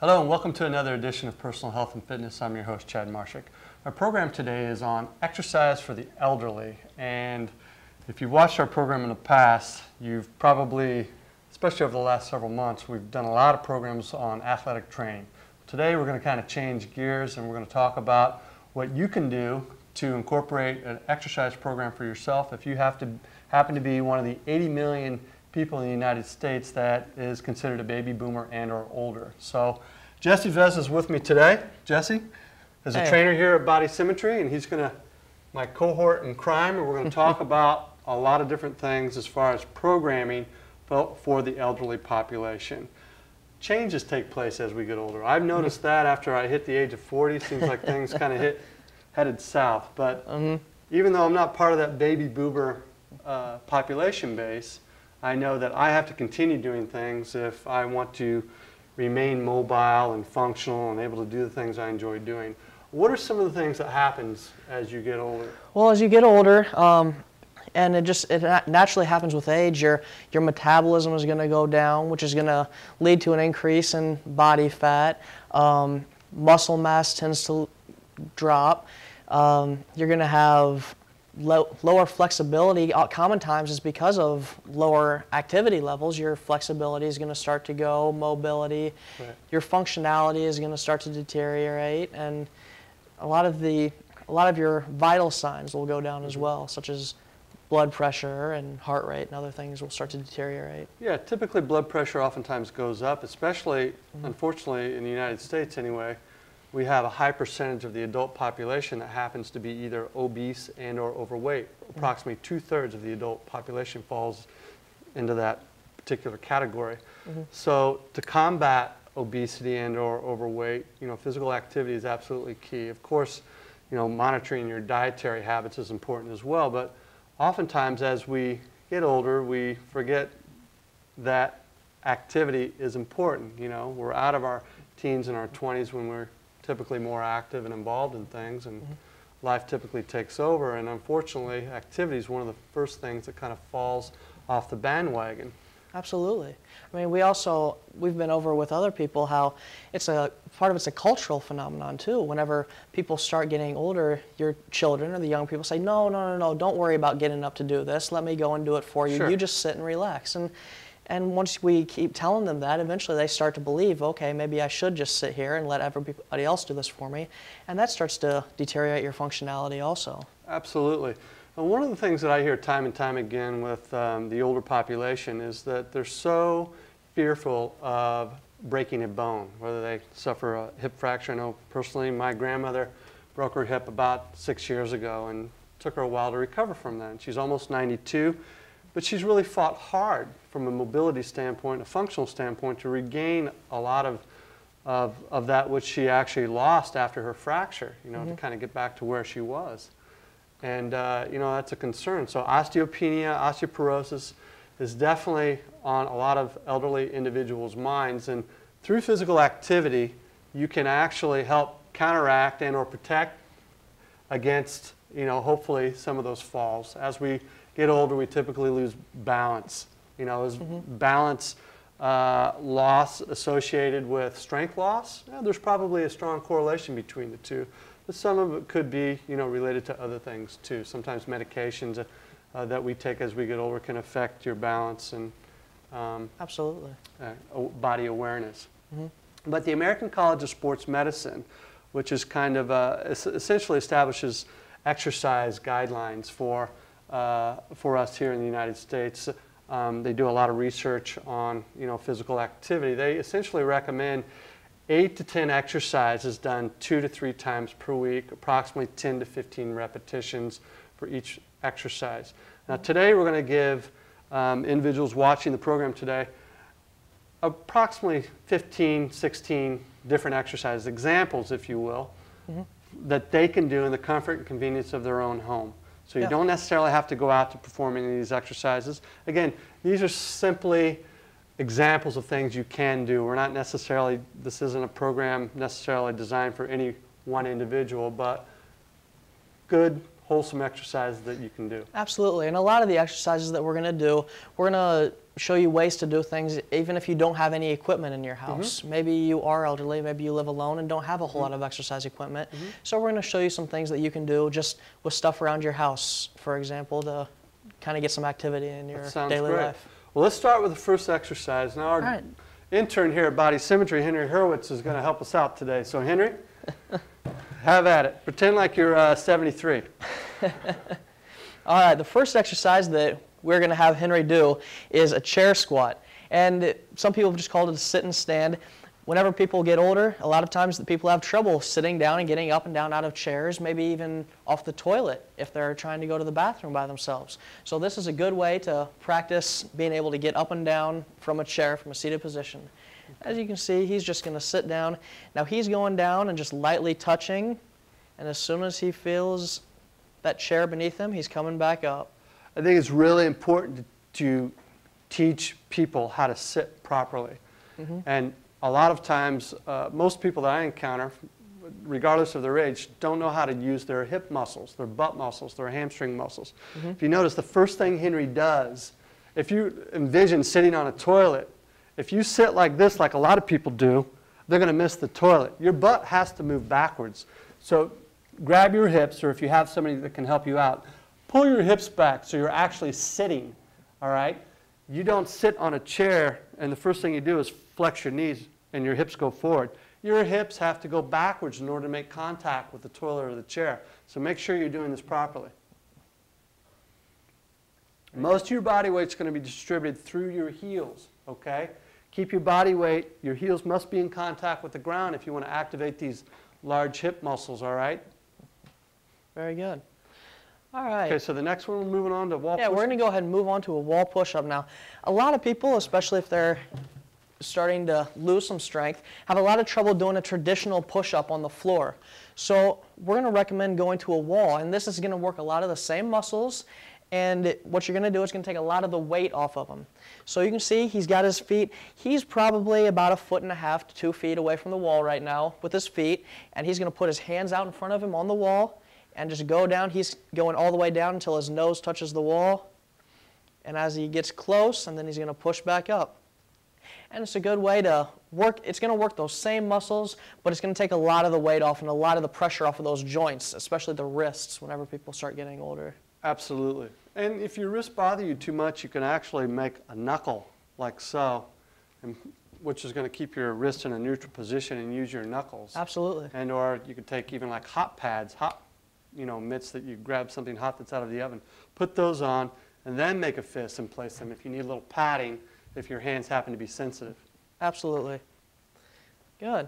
Hello and welcome to another edition of Personal Health and Fitness. I'm your host, Chad Marshak. Our program today is on exercise for the elderly. And if you've watched our program in the past, you've probably, especially over the last several months, we've done a lot of programs on athletic training. Today we're going to kind of change gears and we're going to talk about what you can do to incorporate an exercise program for yourself if you happen to be one of the 80 million people in the United States that is considered a baby boomer and or older. So Jesse Vez is with me today. Jesse is a trainer here at Body Symmetry, and he's going to, my cohort in crime, and we're going to talk about a lot of different things as far as programming for the elderly population. Changes take place as we get older. I've noticed that after I hit the age of 40, seems like things kind of headed south. But even though I'm not part of that baby boomer population base, I know that I have to continue doing things if I want to remain mobile and functional and able to do the things I enjoy doing. What are some of the things that happens as you get older? Well, as you get older, and it naturally happens with age, your metabolism is going to go down, which is going to lead to an increase in body fat. Muscle mass tends to drop. You're going to have lower flexibility. Common times is because of lower activity levels. Your flexibility is going to start to go, mobility, your functionality is going to start to deteriorate, and a lot of your vital signs will go down as well, such as blood pressure and heart rate and other things will start to deteriorate. Yeah, typically blood pressure oftentimes goes up, especially, unfortunately, in the United States anyway. We have a high percentage of the adult population that happens to be either obese and or overweight. Approximately 2/3 of the adult population falls into that particular category. So to combat obesity and or overweight, physical activity is absolutely key. Of course, monitoring your dietary habits is important as well, but oftentimes as we get older, we forget that activity is important. We're out of our teens and our 20s when we're typically more active and involved in things, and life typically takes over, and unfortunately activity is one of the first things that kind of falls off the bandwagon. Absolutely. I mean, we've been over with other people how part of it's a cultural phenomenon too. Whenever people start getting older, your children or the young people say, no, don't worry about getting up to do this, let me go and do it for you. You just sit and relax. And once we keep telling them that, eventually they start to believe, okay, maybe I should just sit here and let everybody else do this for me. And that starts to deteriorate your functionality also. Absolutely. And one of the things that I hear time and time again with the older population is that they're so fearful of breaking a bone, whether they suffer a hip fracture. I know personally my grandmother broke her hip about 6 years ago and took her a while to recover from that. And she's almost 92. But she's really fought hard from a mobility standpoint, a functional standpoint, to regain a lot of that which she actually lost after her fracture, to kind of get back to where she was. And, that's a concern. So osteopenia, osteoporosis is definitely on a lot of elderly individuals' minds. And through physical activity, you can actually help counteract and or protect against, hopefully some of those falls. As we get older, we typically lose balance. Is balance loss associated with strength loss? Yeah, there's probably a strong correlation between the two. But some of it could be, related to other things too. Sometimes medications that we take as we get older can affect your balance and absolutely body awareness. But the American College of Sports Medicine, which is kind of essentially establishes exercise guidelines for us here in the United States. They do a lot of research on physical activity. They essentially recommend 8 to 10 exercises done 2 to 3 times per week, approximately 10 to 15 repetitions for each exercise. Now today we're going to give individuals watching the program today approximately 15, 16 different exercises, examples if you will, that they can do in the comfort and convenience of their own home. So you don't necessarily have to go out to perform any of these exercises. Again, these are simply examples of things you can do. We're not necessarily, this isn't a program necessarily designed for any one individual, but good, wholesome exercises that you can do. Absolutely. And a lot of the exercises that we're going to do, we're going to show you ways to do things even if you don't have any equipment in your house. Maybe you are elderly, maybe you live alone and don't have a whole lot of exercise equipment. So we're going to show you some things that you can do just with stuff around your house, for example, to kind of get some activity in your daily life. Well, let's start with the first exercise. Now our intern here at Body Symmetry, Henry Hurwitz, is going to help us out today. So Henry, have at it. Pretend like you're 73. All right, the first exercise that we're going to have Henry do is a chair squat. And some people have just called it a sit and stand. Whenever people get older, a lot of times the people have trouble sitting down and getting up and down out of chairs, maybe even off the toilet if they're trying to go to the bathroom by themselves. So this is a good way to practice being able to get up and down from a chair, from a seated position. As you can see, he's just going to sit down. Now he's going down and just lightly touching, and as soon as he feels that chair beneath him, he's coming back up. I think it's really important to teach people how to sit properly. And a lot of times, most people that I encounter, regardless of their age, don't know how to use their hip muscles, their butt muscles, their hamstring muscles. If you notice, the first thing Henry does, if you envision sitting on a toilet, if you sit like this, like a lot of people do, they're going to miss the toilet. Your butt has to move backwards. So grab your hips, or if you have somebody that can help you out, pull your hips back so you're actually sitting, all right? You don't sit on a chair and the first thing you do is flex your knees and your hips go forward. Your hips have to go backwards in order to make contact with the toilet or the chair. So make sure you're doing this properly. Most of your body weight's going to be distributed through your heels, okay? Keep your body weight, your heels must be in contact with the ground if you want to activate these large hip muscles, all right? Very good. All right. Okay, so the next one, we're moving on to wall push-up. Yeah, we're going to go ahead and move on to a wall push-up now. A lot of people, especially if they're starting to lose some strength, have a lot of trouble doing a traditional push-up on the floor. So we're going to recommend going to a wall, and this is going to work a lot of the same muscles, and what you're going to do is going to take a lot of the weight off of them. So you can see he's got his feet. He's probably about 1.5 to 2 feet away from the wall right now with his feet, and he's going to put his hands out in front of him on the wall and just go down. He's going all the way down until his nose touches the wall. And as he gets close, and then he's going to push back up. And it's a good way to work. It's going to work those same muscles, but it's going to take a lot of the weight off and a lot of the pressure off of those joints, especially the wrists whenever people start getting older. Absolutely. And if your wrists bother you too much, you can actually make a knuckle like so, which is going to keep your wrist in a neutral position and use your knuckles. Absolutely. And or you could take even like hot pads, mitts that you grab something hot that's out of the oven, put those on, and then make a fist and place them if you need a little padding if your hands happen to be sensitive. Absolutely. Good.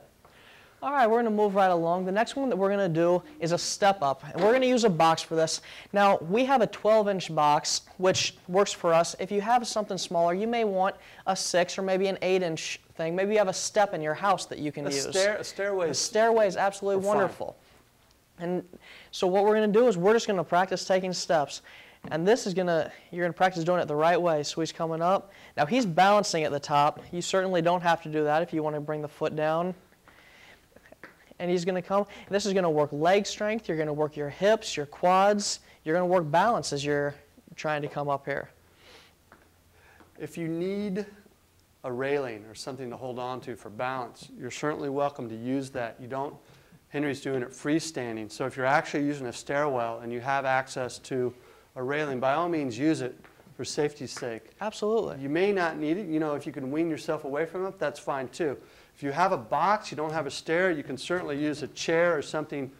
All right, we're going to move right along. The next one that we're going to do is a step up, and we're going to use a box for this. Now, we have a 12-inch box, which works for us. If you have something smaller, you may want a 6 or maybe an 8-inch thing. Maybe you have a step in your house that you can use. A stairway. A stairway is absolutely wonderful. And so what we're going to do is we're just going to practice taking steps. And this is you're going to practice doing it the right way. So he's coming up. Now he's balancing at the top. You certainly don't have to do that if you want to bring the foot down. And he's going to come. This is going to work leg strength. You're going to work your hips, your quads. You're going to work balance as you're trying to come up here. If you need a railing or something to hold on to for balance, you're certainly welcome to use that. Henry's doing it freestanding. So if you're actually using a stairwell and you have access to a railing, by all means use it for safety's sake. Absolutely. You may not need it. If you can wean yourself away from it, that's fine too. If you have a box, you don't have a stair, you can certainly use a chair or something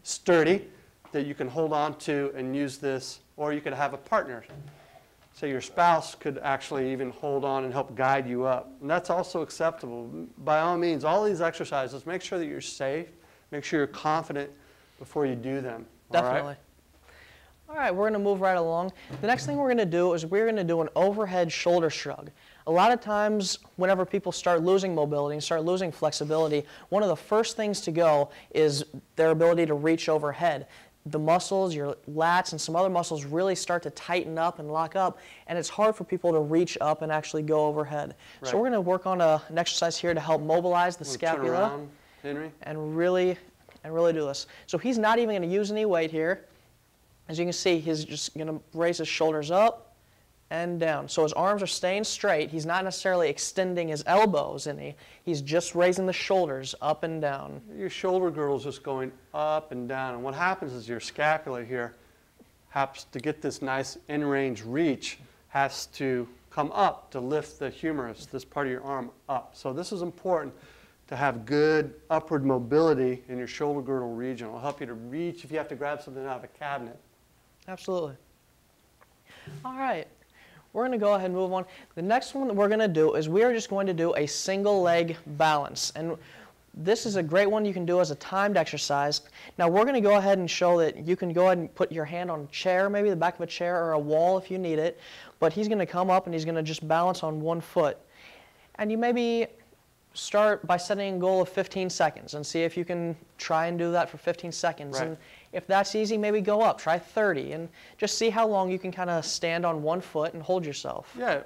sturdy that you can hold on to and use this, or you could have a partner. So your spouse could actually even hold on and help guide you up. And that's also acceptable. By all means, all these exercises, make sure that you're safe, make sure you're confident before you do them. Definitely. All right, we're going to move right along. The next thing we're going to do is we're going to do an overhead shoulder shrug. A lot of times, whenever people start losing mobility and start losing flexibility, one of the first things to go is their ability to reach overhead. The muscles, your lats, and some other muscles really start to tighten up and lock up, and it's hard for people to reach up and actually go overhead. Right. So we're going to work on an exercise here to help mobilize the scapula. Turn around, Henry. And really do this. So he's not even going to use any weight here. As you can see, he's just going to raise his shoulders up and down. So his arms are staying straight. He's not necessarily extending his elbows any. He's just raising the shoulders up and down. Your shoulder girdle is just going up and down. And what happens is your scapula here has to get this nice in-range reach, has to come up to lift the humerus, this part of your arm, up. So this is important to have good upward mobility in your shoulder girdle region. It'll help you to reach if you have to grab something out of a cabinet. Absolutely. All right. We're going to go ahead and move on. The next one that we're going to do is we are just going to do a single leg balance. And this is a great one you can do as a timed exercise. Now we're going to go ahead and show that you can go ahead and put your hand on a chair, maybe the back of a chair or a wall if you need it. But he's going to come up and he's going to just balance on one foot. And you maybe start by setting a goal of 15 seconds and see if you can try and do that for 15 seconds. Right. And if that's easy, maybe go up, try 30, and just see how long you can kind of stand on one foot and hold yourself. Yeah,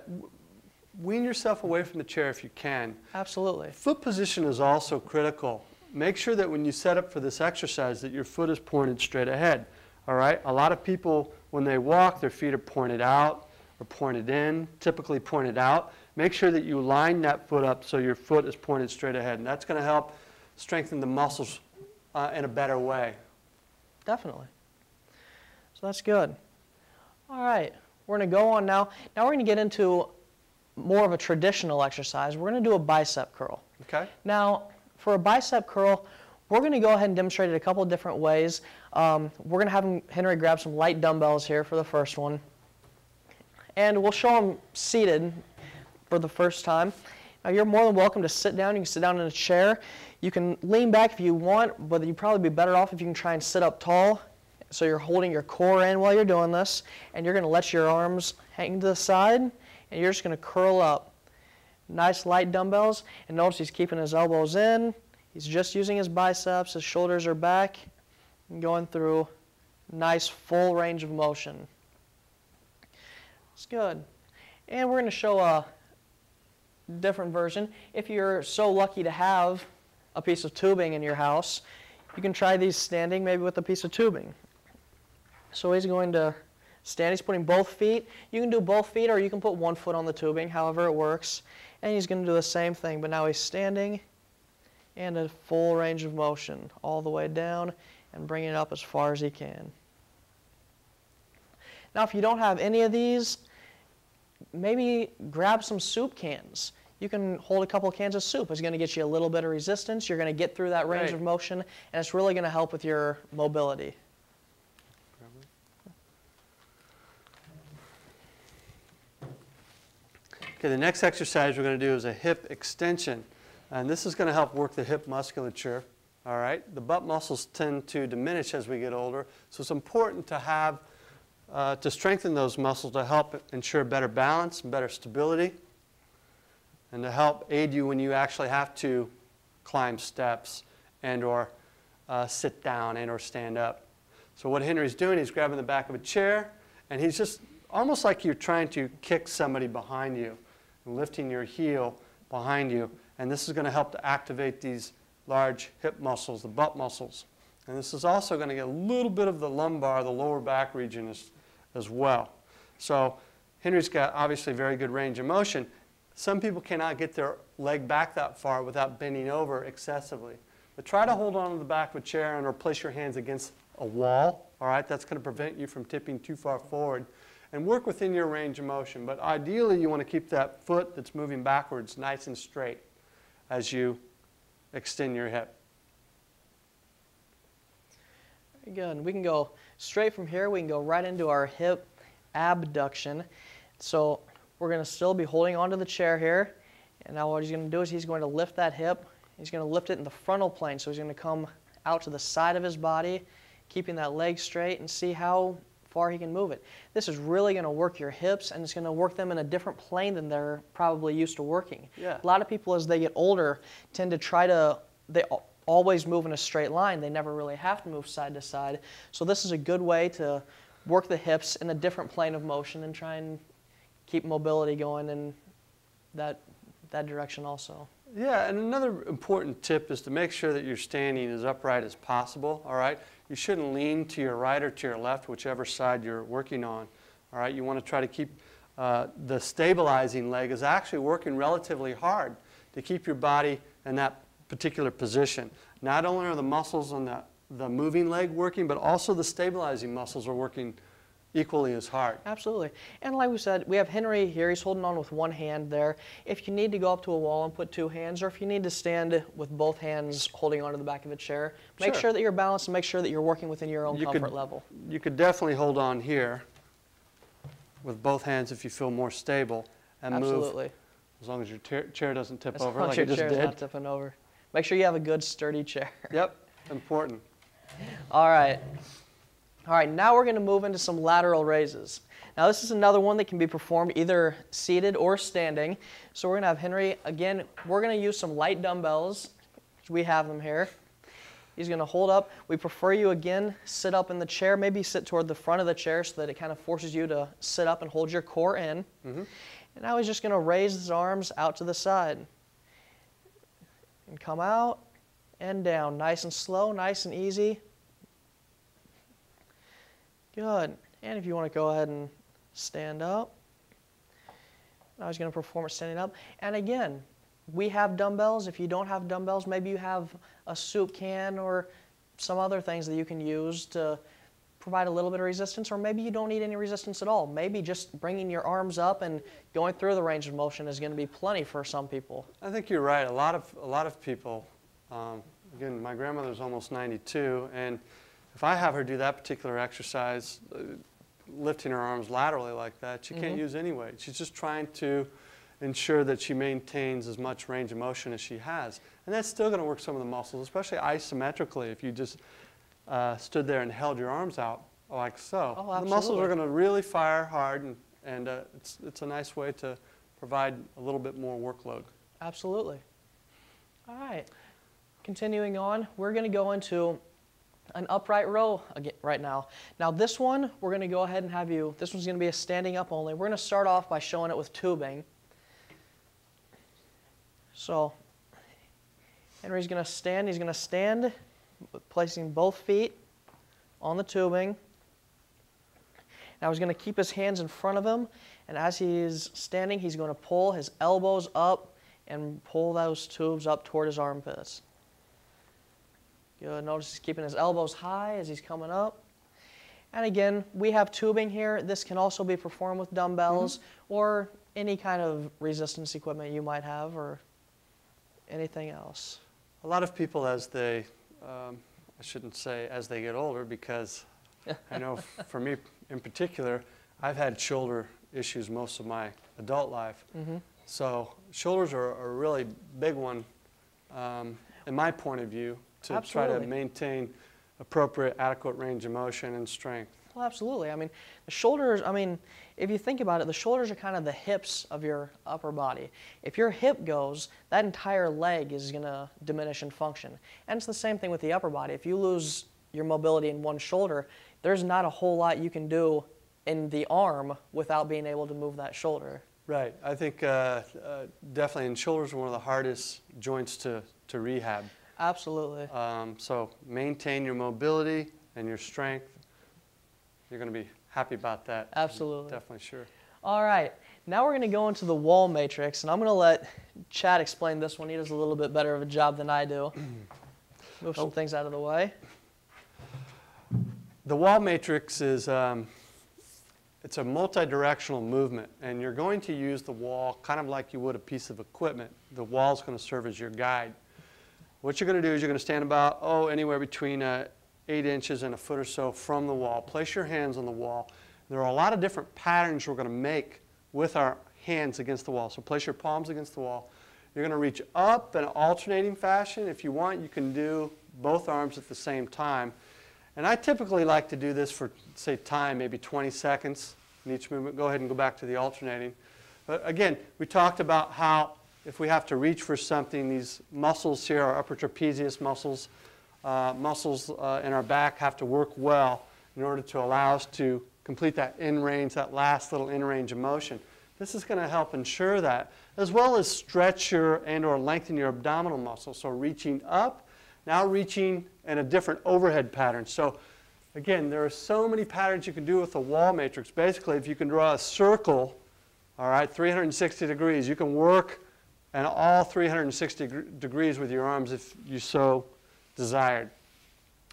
wean yourself away from the chair if you can. Absolutely. Foot position is also critical. Make sure that when you set up for this exercise that your foot is pointed straight ahead. All right? A lot of people, when they walk, their feet are pointed out or pointed in, typically pointed out. Make sure that you line that foot up so your foot is pointed straight ahead. And that's going to help strengthen the muscles in a better way. Definitely. So that's good. All right. We're going to go on now. Now we're going to get into more of a traditional exercise. We're going to do a bicep curl. Okay. Now, for a bicep curl, we're going to go ahead and demonstrate it a couple of different ways. We're going to have Henry grab some light dumbbells here for the first one. And we'll show him seated for the first time. Now, you're more than welcome to sit down. You can sit down in a chair. You can lean back if you want, but you'd probably be better off if you can try and sit up tall. So you're holding your core in while you're doing this, and you're going to let your arms hang to the side, and you're just going to curl up. Nice light dumbbells, and notice he's keeping his elbows in. He's just using his biceps. His shoulders are back, and going through nice full range of motion. It's good. And we're going to show a different version. If you're so lucky to have a piece of tubing in your house, you can try these standing, maybe with a piece of tubing. So he's going to stand. He's putting both feet. You can do both feet, or you can put one foot on the tubing, however it works. And he's going to do the same thing, but now he's standing and a full range of motion all the way down and bringing it up as far as he can. Now, if you don't have any of these, maybe grab some soup cans. You can hold a couple of cans of soup. It's going to get you a little bit of resistance. You're going to get through that range of motion, and it's really going to help with your mobility. Okay, the next exercise we're going to do is a hip extension. And this is going to help work the hip musculature. All right? The butt muscles tend to diminish as we get older, so it's important to have to strengthen those muscles to help ensure better balance and better stability, and to help aid you when you actually have to climb steps and or sit down and or stand up. So what Henry's doing, he's grabbing the back of a chair, and he's just almost like you're trying to kick somebody behind you and lifting your heel behind you. And this is going to help to activate these large hip muscles, the butt muscles. And this is also going to get a little bit of the lumbar, the lower back region as well. So Henry's got obviously very good range of motion. Some people cannot get their leg back that far without bending over excessively. But try to hold on to the back of a chair and or place your hands against a wall. All right, that's going to prevent you from tipping too far forward. And work within your range of motion. But ideally, you want to keep that foot that's moving backwards nice and straight as you extend your hip. Very good. We can go straight from here. We can go right into our hip abduction. So we're going to still be holding onto the chair here. And now what he's going to do is he's going to lift that hip. He's going to lift it in the frontal plane. So he's going to come out to the side of his body, keeping that leg straight, and see how far he can move it. This is really going to work your hips, and it's going to work them in a different plane than they're probably used to working. Yeah. A lot of people, as they get older, tend to they always move in a straight line. They never really have to move side to side. So this is a good way to work the hips in a different plane of motion and try and keep mobility going in that direction also. Yeah, and another important tip is to make sure that you're standing as upright as possible, all right? You shouldn't lean to your right or to your left, whichever side you're working on, all right? You want to try to keep the stabilizing leg is actually working relatively hard to keep your body in that particular position. Not only are the muscles on the moving leg working, but also the stabilizing muscles are working equally as hard. Absolutely. And like we said, we have Henry here. He's holding on with one hand there. If you need to go up to a wall and put two hands, or if you need to stand with both hands holding onto the back of a chair, make sure that you're balanced and make sure that you're working within your own comfort level. You could definitely hold on here with both hands if you feel more stable and move as long as your chair doesn't tip over like it just did. As long as your chair's not tipping over. Make sure you have a good sturdy chair. Yep, important. All right. All right, now we're going to move into some lateral raises. Now this is another one that can be performed either seated or standing. So we're going to have Henry, again, we're going to use some light dumbbells. We have them here. He's going to hold up. We prefer you, again, sit up in the chair. Maybe sit toward the front of the chair so that it kind of forces you to sit up and hold your core in. And now he's just going to raise his arms out to the side. And come out and down. Nice and slow, nice and easy. Good. And if you want to go ahead and stand up. Now he's going to perform it standing up. And again, we have dumbbells. If you don't have dumbbells, maybe you have a soup can or some other things that you can use to provide a little bit of resistance, or maybe you don't need any resistance at all. Maybe just bringing your arms up and going through the range of motion is going to be plenty for some people. I think you're right. A lot of people, again, my grandmother's almost 92, and if I have her do that particular exercise, lifting her arms laterally like that, she can't use any weight. She's just trying to ensure that she maintains as much range of motion as she has. And that's still going to work some of the muscles, especially isometrically. If you just stood there and held your arms out like so, the muscles are going to really fire hard, and it's a nice way to provide a little bit more workload. Absolutely. All right. Continuing on, we're going to go into an upright row again right now. Now this one, we're going to go ahead and have you, this one's going to be a standing up only. We're going to start off by showing it with tubing. So Henry's going to stand, he's going to stand, placing both feet on the tubing. Now he's going to keep his hands in front of him, and as he's standing, he's going to pull his elbows up and pull those tubes up toward his armpits. Good. Notice he's keeping his elbows high as he's coming up. And again, we have tubing here. This can also be performed with dumbbells or any kind of resistance equipment you might have or anything else. A lot of people, as they, I shouldn't say as they get older, because I know for me in particular, I've had shoulder issues most of my adult life. So shoulders are a really big one in my point of view, to try to maintain appropriate, adequate range of motion and strength. Well, absolutely. I mean, the shoulders, I mean, if you think about it, the shoulders are kind of the hips of your upper body. If your hip goes, that entire leg is going to diminish in function. And it's the same thing with the upper body. If you lose your mobility in one shoulder, there's not a whole lot you can do in the arm without being able to move that shoulder. Right. I think definitely, and shoulders are one of the hardest joints to rehab. Absolutely. So maintain your mobility and your strength. You're going to be happy about that. Absolutely. I'm definitely sure. All right. Now we're going to go into the wall matrix, and I'm going to let Chad explain this one. He does a little bit better of a job than I do. Move some things out of the way. The wall matrix is it's a multi-directional movement, and you're going to use the wall kind of like you would a piece of equipment. The wall is going to serve as your guide. What you're going to do is you're going to stand about, anywhere between 8 inches and a foot or so from the wall. Place your hands on the wall. There are a lot of different patterns we're going to make with our hands against the wall. So place your palms against the wall. You're going to reach up in an alternating fashion. If you want, you can do both arms at the same time. And I typically like to do this for, say, time, maybe 20 seconds in each movement. Go ahead and go back to the alternating. But again, we talked about how if we have to reach for something, these muscles here, our upper trapezius muscles, in our back have to work well in order to allow us to complete that in-range, that last little in-range of motion. This is going to help ensure that, as well as stretch your and/or lengthen your abdominal muscles. So reaching up, now reaching in a different overhead pattern. So again, there are so many patterns you can do with the wall matrix. Basically, if you can draw a circle All right, 360 degrees. You can work at all 360 degrees with your arms if you so desired.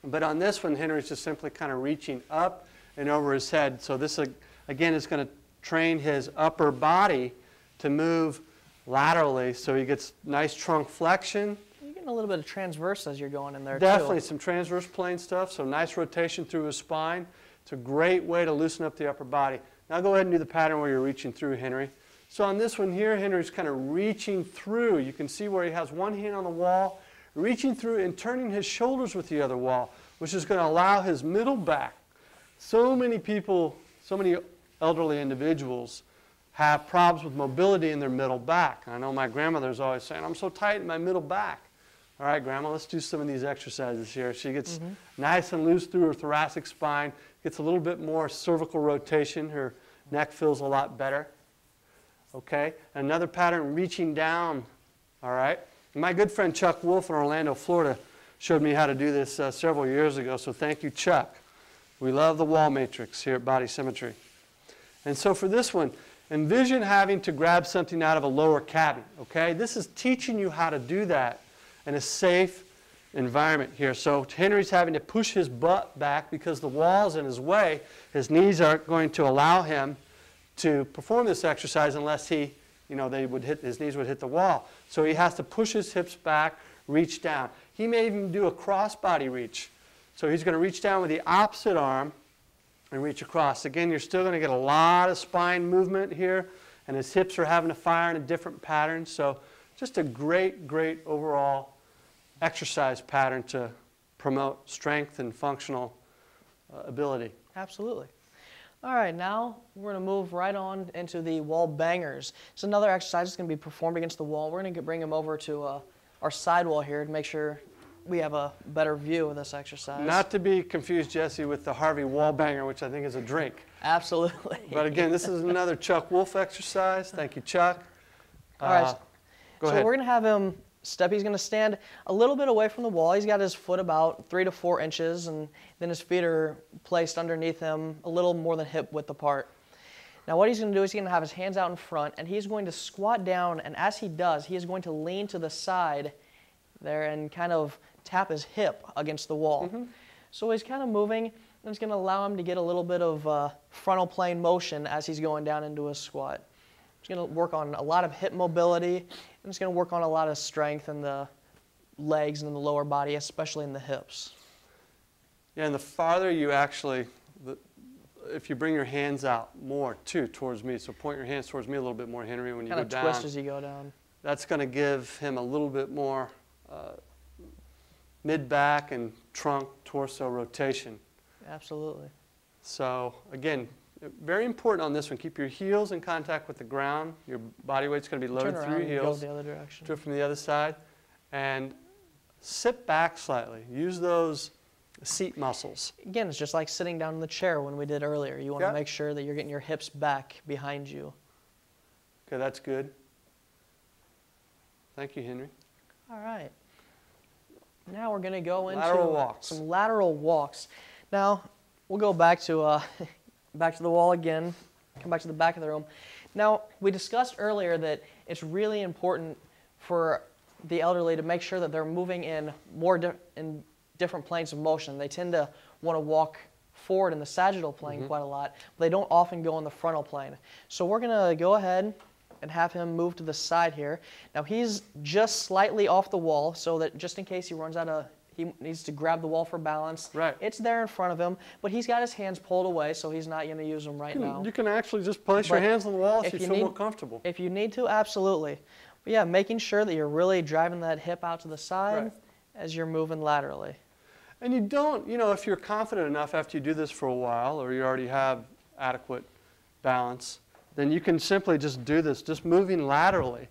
But on this one, Henry's just simply kind of reaching up and over his head. So this, again, is going to train his upper body to move laterally so he gets nice trunk flexion. You're getting a little bit of transverse as you're going in there, Definitely too. some transverse plane stuff, so nice rotation through his spine. It's a great way to loosen up the upper body. Now go ahead and do the pattern where you're reaching through, Henry. So on this one here, Henry's kind of reaching through. You can see where he has one hand on the wall, reaching through and turning his shoulders with the other wall, which is going to allow his middle back. So many people, so many elderly individuals have problems with mobility in their middle back. I know my grandmother's always saying, I'm so tight in my middle back. All right, Grandma, let's do some of these exercises here. She gets nice and loose through her thoracic spine, gets a little bit more cervical rotation. Her neck feels a lot better. Okay, another pattern, reaching down. All right. My good friend Chuck Wolf in Orlando, Florida, showed me how to do this several years ago, so thank you, Chuck. We love the wall matrix here at Body Symmetry. And so for this one, envision having to grab something out of a lower cabinet, okay? This is teaching you how to do that in a safe environment here. So Henry's having to push his butt back because the wall's in his way. His knees aren't going to allow him to perform this exercise unless he, his knees would hit the wall. So he has to push his hips back, reach down. He may even do a cross-body reach. So he's going to reach down with the opposite arm and reach across. Again, you're still going to get a lot of spine movement here, and his hips are having to fire in a different pattern. So just a great, great overall exercise pattern to promote strength and functional ability. Absolutely. All right, now we're going to move right on into the wall bangers. It's another exercise that's going to be performed against the wall. We're going to bring him over to our side wall here to make sure we have a better view of this exercise. Not to be confused, Jesse, with the Harvey Wallbanger, which I think is a drink. Absolutely. But again, this is another Chuck Wolf exercise. Thank you, Chuck. All right. Go ahead. So we're going to have him step. He's going to stand a little bit away from the wall. He's got his foot about 3 to 4 inches, and then his feet are placed underneath him a little more than hip width apart. Now what he's going to do is he's going to have his hands out in front, and he's going to squat down, and as he does, he is going to lean to the side there and kind of tap his hip against the wall. So he's kind of moving, and it's going to allow him to get a little bit of frontal plane motion as he's going down into a squat. It's going to work on a lot of hip mobility, and it's going to work on a lot of strength in the legs and in the lower body, especially in the hips. Yeah, and the farther you actually, if you bring your hands out more too towards me, so point your hands towards me a little bit more, Henry, when you go down. Kind of twist as you go down. That's going to give him a little bit more mid-back and trunk torso rotation. Absolutely. So again, very important on this one. Keep your heels in contact with the ground. Your body weight's going to be loaded through your heels. Go the other direction. Do it from the other side. And sit back slightly. Use those seat muscles. Again, it's just like sitting down in the chair when we did earlier. You want to make sure that you're getting your hips back behind you. Okay, that's good. Thank you, Henry. All right. Now we're going to go into lateral walks. Some lateral walks. Now, we'll go back to the wall again, come back to the back of the room. Now, we discussed earlier that it's really important for the elderly to make sure that they're moving in in different planes of motion. They tend to want to walk forward in the sagittal plane quite a lot, but they don't often go in the frontal plane. So we're going to go ahead and have him move to the side here. Now he's just slightly off the wall, so that just in case he runs out of, he needs to grab the wall for balance. Right. It's there in front of him, but he's got his hands pulled away, so he's not going to use them right now. You can actually just place your hands on the wall if you feel more comfortable. If you need to, absolutely. But yeah, making sure that you're really driving that hip out to the side as you're moving laterally. And you don't, if you're confident enough after you do this for a while, or you already have adequate balance, then you can simply just do this. Just moving laterally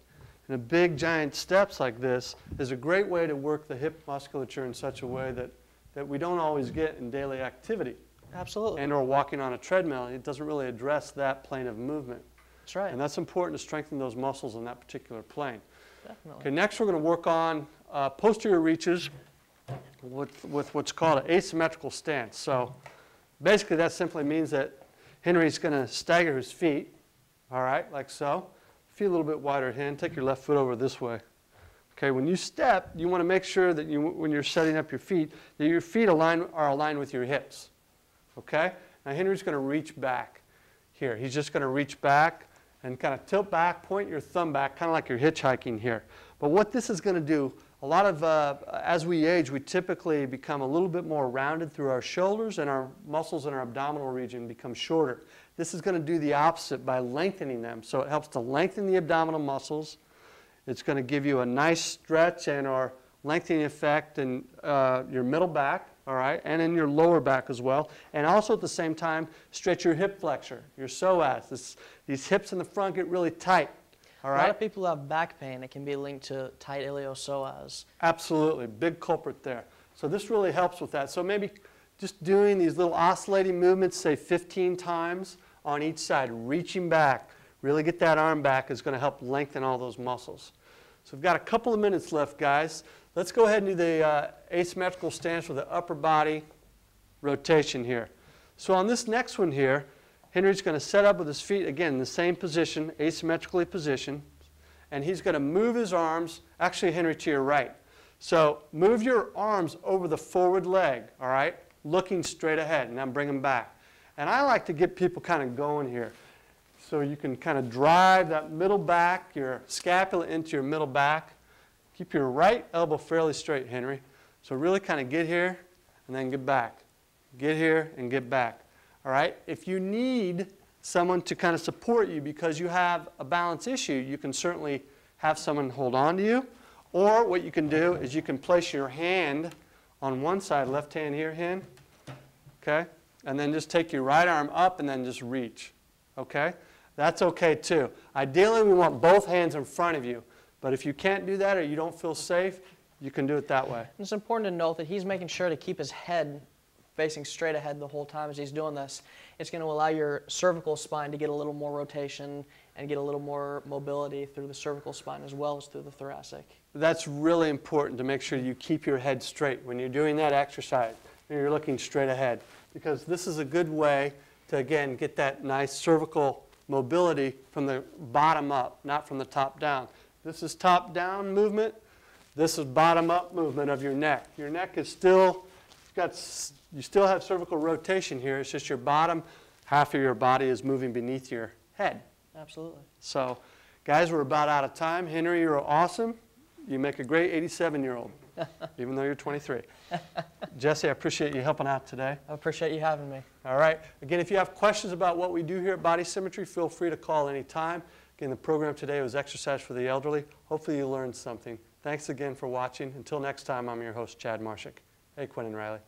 in a big giant steps like this is a great way to work the hip musculature in such a way that we don't always get in daily activity. Absolutely. And or walking on a treadmill. It doesn't really address that plane of movement. That's right. And that's important to strengthen those muscles in that particular plane. Definitely. Okay, next we're going to work on posterior reaches with what's called an asymmetrical stance. So basically that simply means that Henry's going to stagger his feet. all right, like so. Feet a little bit wider at hand. Take your left foot over this way. Okay, when you step, you want to make sure that when you're setting up your feet, that your feet are aligned with your hips. Okay? Now Henry's going to reach back here. He's just going to reach back and kind of tilt back, point your thumb back, kind of like you're hitchhiking here. But what this is going to do, a lot of, as we age, we typically become a little bit more rounded through our shoulders, and our muscles in our abdominal region become shorter. This is going to do the opposite by lengthening them. So it helps to lengthen the abdominal muscles. It's going to give you a nice stretch and or lengthening effect in your middle back, all right, and in your lower back as well. And also at the same time, stretch your hip flexor, your psoas. These hips in the front get really tight, all right? A lot of people have back pain. It can be linked to tight iliopsoas. Absolutely, big culprit there. So this really helps with that. So maybe just doing these little oscillating movements, say 15 times on each side, reaching back, really get that arm back is going to help lengthen all those muscles. So we've got a couple of minutes left, guys. Let's go ahead and do the asymmetrical stance with the upper body rotation here. So on this next one here, Henry's going to set up with his feet, again, in the same position, asymmetrically positioned, and he's going to move his arms, actually, Henry, to your right. So move your arms over the forward leg, all right, looking straight ahead, and then bring them back. And I like to get people kind of going here. So you can kind of drive that middle back, your scapula into your middle back. Keep your right elbow fairly straight, Henry. So really kind of get here and then get back. Get here and get back. All right? If you need someone to kind of support you because you have a balance issue, you can certainly have someone hold on to you. Or what you can do is you can place your hand on one side, left hand here, hand. Okay? And then just take your right arm up and then just reach. Okay? That's okay too. Ideally, we want both hands in front of you. But if you can't do that or you don't feel safe, you can do it that way. It's important to note that he's making sure to keep his head facing straight ahead the whole time as he's doing this. It's going to allow your cervical spine to get a little more rotation and get a little more mobility through the cervical spine as well as through the thoracic. That's really important to make sure you keep your head straight when you're doing that exercise and you're looking straight ahead, because this is a good way to, again, get that nice cervical mobility from the bottom up, not from the top down. This is top down movement. This is bottom up movement of your neck. Your neck is still, you still have cervical rotation here. It's just your bottom half of your body is moving beneath your head. Absolutely. So, guys, we're about out of time. Henry, you're awesome. You make a great 87-year-old, even though you're 23. Jesse, I appreciate you helping out today. I appreciate you having me. All right. Again, if you have questions about what we do here at Body Symmetry, feel free to call anytime. Again, the program today was Exercise for the Elderly. Hopefully you learned something. Thanks again for watching. Until next time, I'm your host, Chad Marshak. Hey, Quinn and Riley.